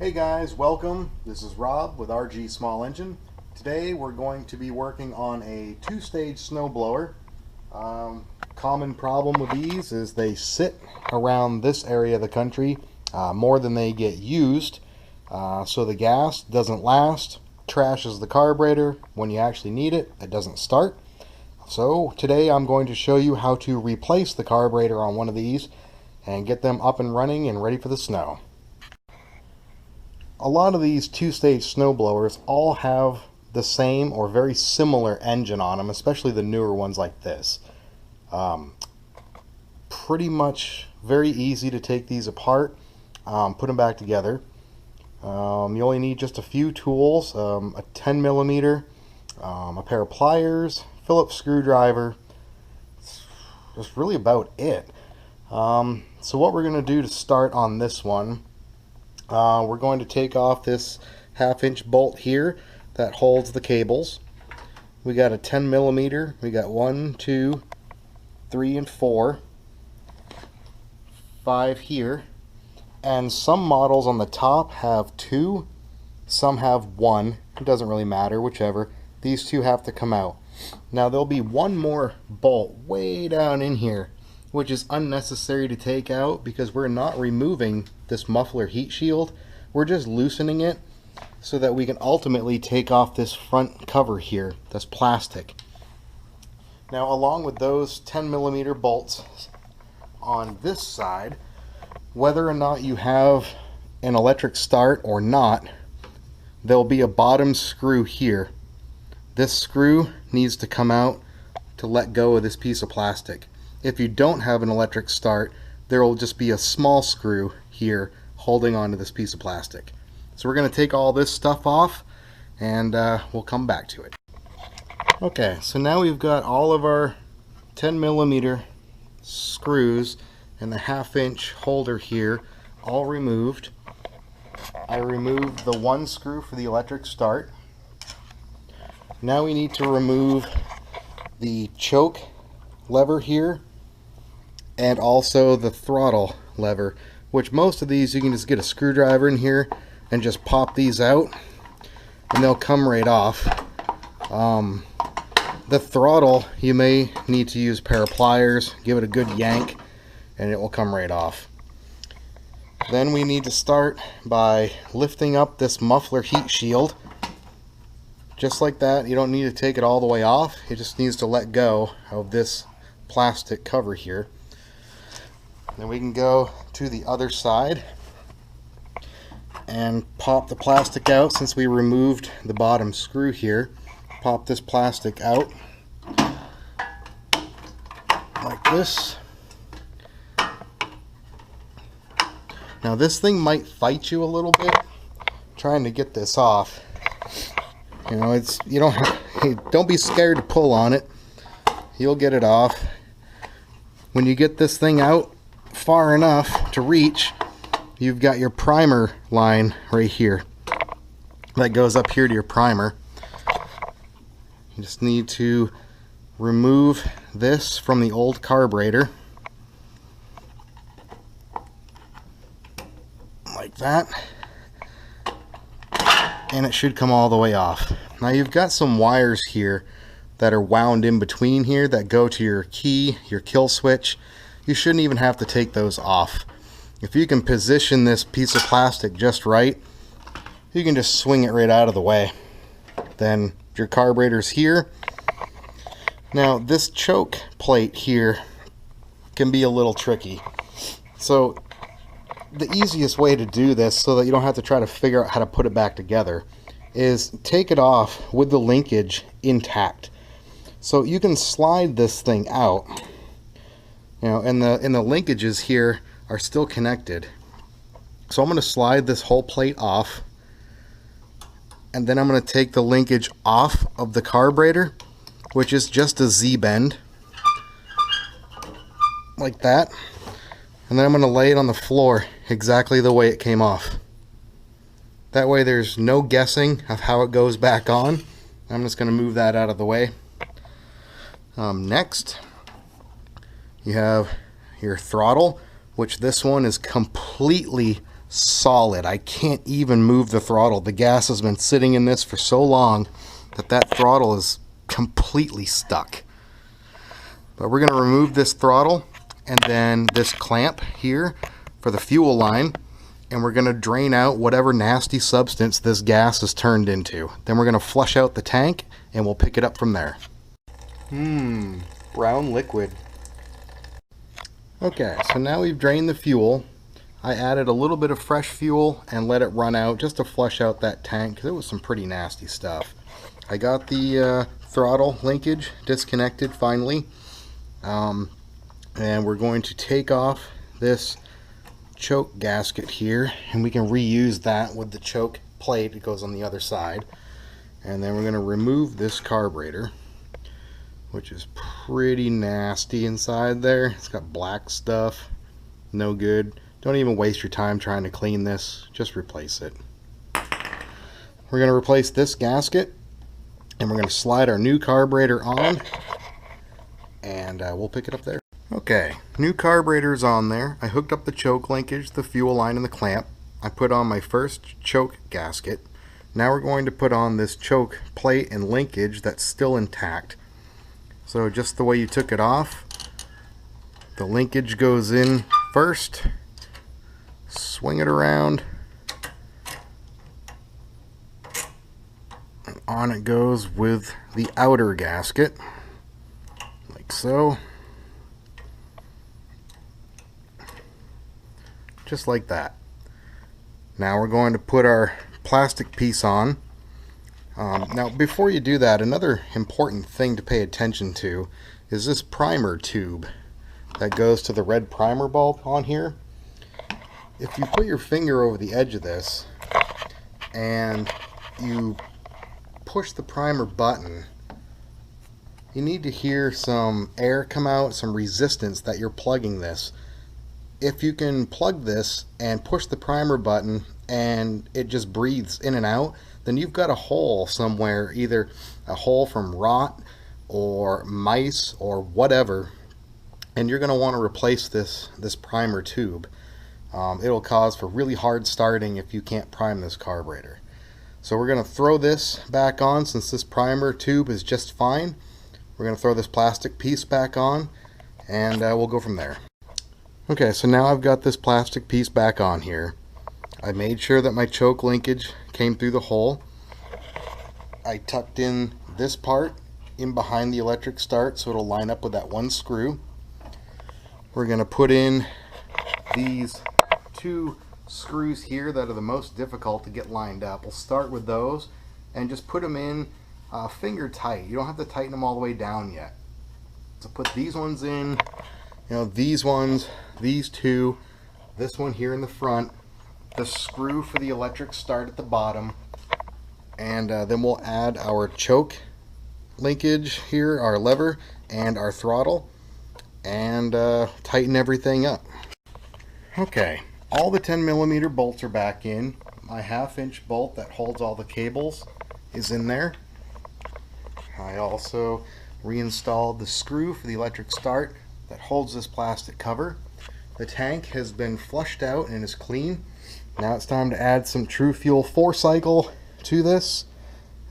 Hey guys, welcome. This is Rob with RG Small Engine. Today we're going to be working on a two-stage snowblower. Common problem with these is they sit around this area of the country more than they get used. So the gas doesn't last, trashes the carburetor. When you actually need it, it doesn't start. So today I'm going to show you how to replace the carburetor on one of these and get them up and running and ready for the snow. A lot of these two-stage snowblowers all have the same or very similar engine on them, especially the newer ones like this. Pretty much very easy to take these apart, put them back together. You only need just a few tools, a 10 millimeter, a pair of pliers, Phillips screwdriver. That's really about it. So what we're going to do to start on this one, we're going to take off this 1/2-inch bolt here that holds the cables. We got a 10 millimeter. We got 1, 2, 3, and 4. 5 here. And some models on the top have 2. Some have 1. It doesn't really matter, whichever. These 2 have to come out. Now there'll be one more bolt way down in here, which is unnecessary to take out because we're not removing this muffler heat shield. We're just loosening it so that we can ultimately take off this front cover here, this plastic. Now along with those 10 millimeter bolts on this side, whether or not you have an electric start or not, there'll be a bottom screw here. This screw needs to come out to let go of this piece of plastic. If you don't have an electric start, there will just be a small screw here holding onto this piece of plastic. So we're going to take all this stuff off and we'll come back to it. Okay, so now we've got all of our 10 millimeter screws and the 1/2-inch holder here all removed. I removed the 1 screw for the electric start. Now we need to remove the choke lever here and also the throttle lever, which most of these you can just get a screwdriver in here and just pop these out and they'll come right off. The throttle, you may need to use a pair of pliers, give it a good yank, and it will come right off. Then we need to start by lifting up this muffler heat shield. Just like that. You don't need to take it all the way off. It just needs to let go of this plastic cover here. Then we can go to the other side and pop the plastic out. Since we removed the bottom screw here, pop this plastic out like this. Now this thing might fight you a little bit trying to get this off. You know, don't be scared to pull on it. You'll get it off. When you get this thing out far enough to reach, you've got your primer line right here. That goes up here to your primer. You just need to remove this from the old carburetor. Like that. And it should come all the way off. Now you've got some wires here that are wound in between here that go to your key, your kill switch. You shouldn't even have to take those off. If you can position this piece of plastic just right, you can just swing it right out of the way. Then your carburetor's here. Now this choke plate here can be a little tricky. So the easiest way to do this so that you don't have to try to figure out how to put it back together is take it off with the linkage intact. So you can slide this thing out, you know, and the linkages here are still connected. So I'm going to slide this whole plate off, and then I'm going to take the linkage off of the carburetor, which is just a Z-bend like that, and then I'm going to lay it on the floor exactly the way it came off. That way there's no guessing of how it goes back on. I'm just going to move that out of the way. Next, you have your throttle, which this one is completely solid. I can't even move the throttle. The gas has been sitting in this for so long that throttle is completely stuck. But we're going to remove this throttle and then this clamp here for the fuel line, and we're going to drain out whatever nasty substance this gas has turned into. Then we're going to flush out the tank and we'll pick it up from there. Brown liquid. Okay, so now we've drained the fuel. I added a little bit of fresh fuel and let it run out just to flush out that tank because it was some pretty nasty stuff. I got the throttle linkage disconnected finally. And we're going to take off this choke gasket here, and we can reuse that with the choke plate. It goes on the other side. And then we're going to remove this carburetor, which is pretty nasty inside there. It's got black stuff. No good. Don't even waste your time trying to clean this. Just replace it. We're going to replace this gasket, and we're going to slide our new carburetor on, and we'll pick it up there. Okay, new carburetor's on there. I hooked up the choke linkage, the fuel line, and the clamp. I put on my first choke gasket. Now we're going to put on this choke plate and linkage that's still intact. So just the way you took it off, the linkage goes in first. Swing it around. And on it goes with the outer gasket, like so. Just like that. Now we're going to put our plastic piece on. Now before you do that, another important thing to pay attention to is this primer tube that goes to the red primer bulb on here. If you put your finger over the edge of this and you push the primer button, you need to hear some air come out, some resistance that you're plugging this. If you can plug this and push the primer button and it just breathes in and out, then you've got a hole somewhere, either a hole from rot or mice or whatever, and you're going to want to replace this primer tube. It'll cause for really hard starting if you can't prime this carburetor. So we're going to throw this back on. Since this primer tube is just fine, we're going to throw this plastic piece back on, and we'll go from there. Okay, so now I've got this plastic piece back on here. I made sure that my choke linkage came through the hole. I tucked in this part in behind the electric start so it'll line up with that one screw. We're going to put in these two screws here that are the most difficult to get lined up. We'll start with those and just put them in finger tight. You don't have to tighten them all the way down yet. So put these ones in, these ones, these two, this one here in the front, the screw for the electric start at the bottom, and then we'll add our choke linkage here, our lever, and our throttle, and tighten everything up. Okay, all the 10mm bolts are back in. My 1/2-inch bolt that holds all the cables is in there. I also reinstalled the screw for the electric start that holds this plastic cover. The tank has been flushed out and is clean. Now it's time to add some True Fuel 4-cycle to this,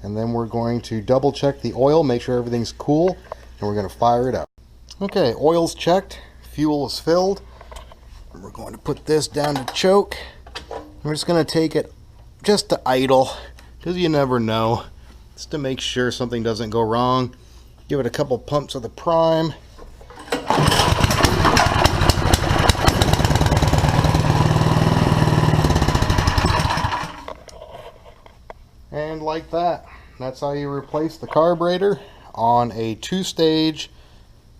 and then we're going to double check the oil, make sure everything's cool, and we're going to fire it up. Okay, oil's checked, fuel is filled. We're going to put this down to choke. We're just going to take it just to idle, because you never know, just to make sure something doesn't go wrong. Give it a couple pumps of the prime. And like that, that's how you replace the carburetor on a 2-stage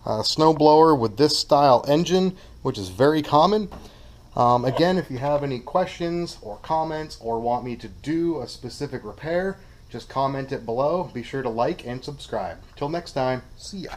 snowblower with this style engine, which is very common. Again, if you have any questions or comments or want me to do a specific repair, just comment it below. Be sure to like and subscribe. Till next time, see ya.